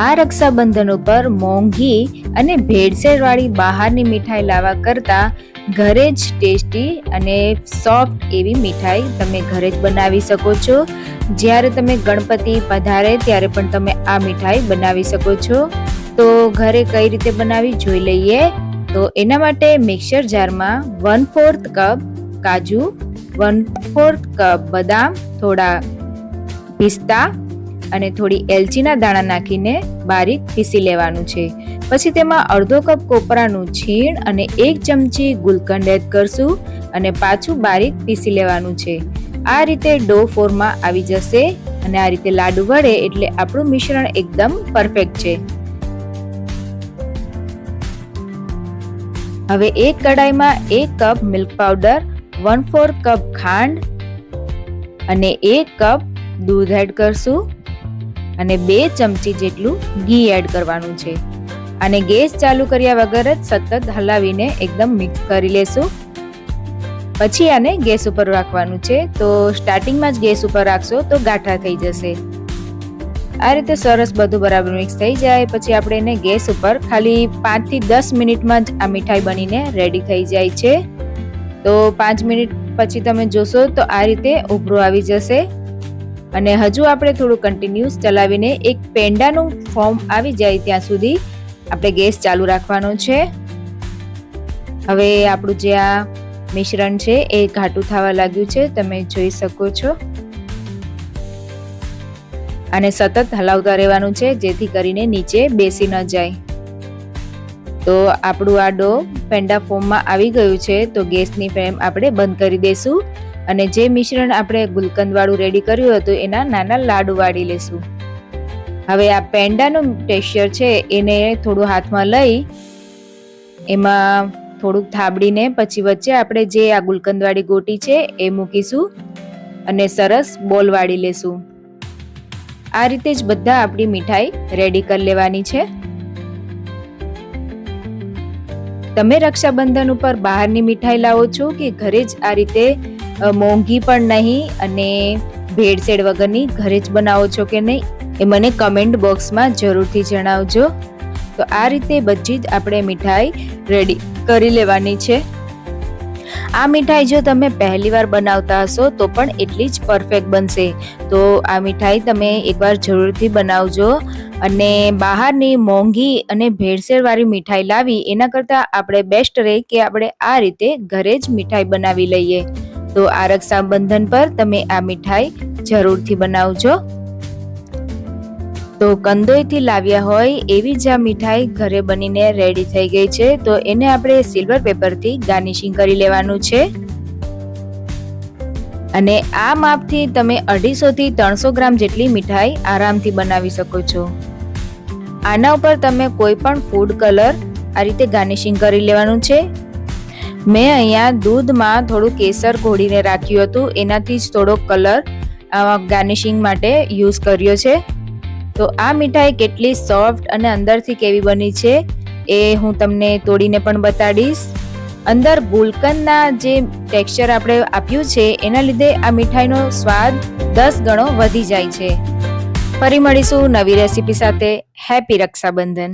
આ રક્ષાબંધન ઉપર મોંઘી અને ભેળસેળવાળી બહારની મીઠાઈ લાવવા કરતા ઘરે જ ટેસ્ટી અને સોફ્ટ એવી મીઠાઈ તમે ઘરે જ બનાવી શકો છો. જ્યારે તમે ગણપતિ પધારે ત્યારે પણ તમે આ મીઠાઈ બનાવી શકો છો. તો ઘરે કઈ રીતે બનાવી જોઈ લઈએ. તો એના માટે મિક્સર જારમાં 1/4 કપ કાજુ, 1/4 કપ બદામ, થોડા પિસ્તા અને થોડી એલચીના દાણા નાખીને બારીક પીસી લેવાનું છે. પછી તેમાં અડધો કપ કોપરાનું છીણ અને 1 ચમચી ગુલકંદ એડ કરશું અને પાછું બારીક પીસી લેવાનું છે. આ રીતે ડો ફોર્મમાં આવી જશે અને આ રીતે લાડુ વળે એટલે આપણું મિશ્રણ એકદમ પરફેક્ટ છે. હવે એક કડાઈમાં 1 કપ મિલ્ક પાવડર, 1/4 કપ ખાંડ અને 1 કપ દૂધ એડ કરશું અને 2 ચમચી જેટલું ઘી એડ કરવાનું છે. અને ગેસ ચાલુ કર્યા વગર જ સતત હલાવીને એકદમ મિક્સ કરી લેશું. પછી આને ગેસ ઉપર રાખવાનું છે. તો સ્ટાર્ટિંગમાં જ ગેસ ઉપર રાખશો તો ગાંઠા થઈ જશે. આ રીતે સરસ બધું બરાબર મિક્સ થઈ જાય પછી આપણે એને ગેસ ઉપર ખાલી 5 થી 10 મિનિટમાં જ આ મીઠાઈ બનીને રેડી થઈ જાય છે. તો 5 મિનિટ પછી તમે જોશો તો આ રીતે ઉભરો આવી જશે. અને હજુ આપણે થોડું કન્ટિન્યુઅસ ચલાવીને એક પેંડાનું ફોર્મ આવી જાય ત્યાં સુધી આપણે ગેસ ચાલુ રાખવાનો છે. હવે આપણું જે આ મિશ્રણ છે એ ઘાટું થવા લાગ્યું છે, તમે જોઈ શકો છો. અને સતત હલાવતા રહેવાનું છે જેથી કરીને નીચે બેસી ન જાય. તો આપણું આ ડો પેંડા ફોર્મમાં આવી ગયું છે. તો ગેસની ફ્લેમ આપણે બંધ કરી દઈશું અને જે મિશ્રણ આપણે ગુલકંદ વાળું રેડી કર્યું હતું એના નાના લાડુ વાળી લેશું. હવે આ પેંડાનું ટેક્સચર છે એને થોડું હાથમાં લઈ એમાં થોડુંક થાબડીને પછી વચ્ચે આપણે જે આ ગુલકંદ વાળી ગોટી છે એ મૂકીશું અને સરસ બોલ વાળી લેશું. આ રીતે જ બધા આપણી મીઠાઈ રેડી કરી લેવાની છે. તમે રક્ષાબંધન ઉપર બહારની મીઠાઈ લાવો છો કે ઘરે જ આ રીતે મોંઘી પણ નહીં અને ભેળસેળ વગરની ઘરે જ બનાવો છો કે નહીં એ મને કમેન્ટ બોક્સમાં જરૂરથી જણાવજો. તો આ રીતે બધી જ આપણે મીઠાઈ રેડી કરી લેવાની છે. આ મીઠાઈ જો તમે પહેલી વાર બનાવતા હશો તો પણ એટલી જ પરફેક્ટ બનશે. તો આ મીઠાઈ તમે એકવાર જરૂરથી બનાવજો. અને બહારની મોંઘી અને ભેળસેળવાળી મીઠાઈ લાવી એના કરતાં આપણે બેસ્ટ રહે કે આપણે આ રીતે ઘરે જ મીઠાઈ બનાવી લઈએ. તો આ રક્ષાબંધન પર તમે આ મીઠાઈ જરૂરથી બનાવજો. તો કંદોઈથી લાવ્યા હોય એવી જ આ મીઠાઈ ઘરે બનીને રેડી થઈ ગઈ છે. તો એને આપણે સિલ્વર પેપરથી ગાર્નિશિંગ કરી લેવાનું છે. અને આ માપથી તમે 250 થી 300 ગ્રામ જેટલી મીઠાઈ આરામથી બનાવી શકો છો. આના ઉપર તમે કોઈ પણ ફૂડ કલર આ રીતે ગાર્નિશિંગ કરી લેવાનું છે. મેં અહીંયા દૂધમાં થોડું કેસર ઘોળીને રાખ્યું હતું, એનાથી જ થોડો કલર ગાર્નિશિંગ માટે યુઝ કર્યો છે. તો આ મીઠાઈ કેટલી સોફ્ટ અને અંદરથી કેવી બની છે એ હું તમને તોડીને પણ બતાડીશ. અંદર ગુલકંદના જે ટેક્સચર આપણે આપ્યું છે એના લીધે આ મીઠાઈનો સ્વાદ 10 ગણો વધી જાય છે. ફરી મળીશું નવી રેસીપી સાથે. હેપી રક્ષાબંધન.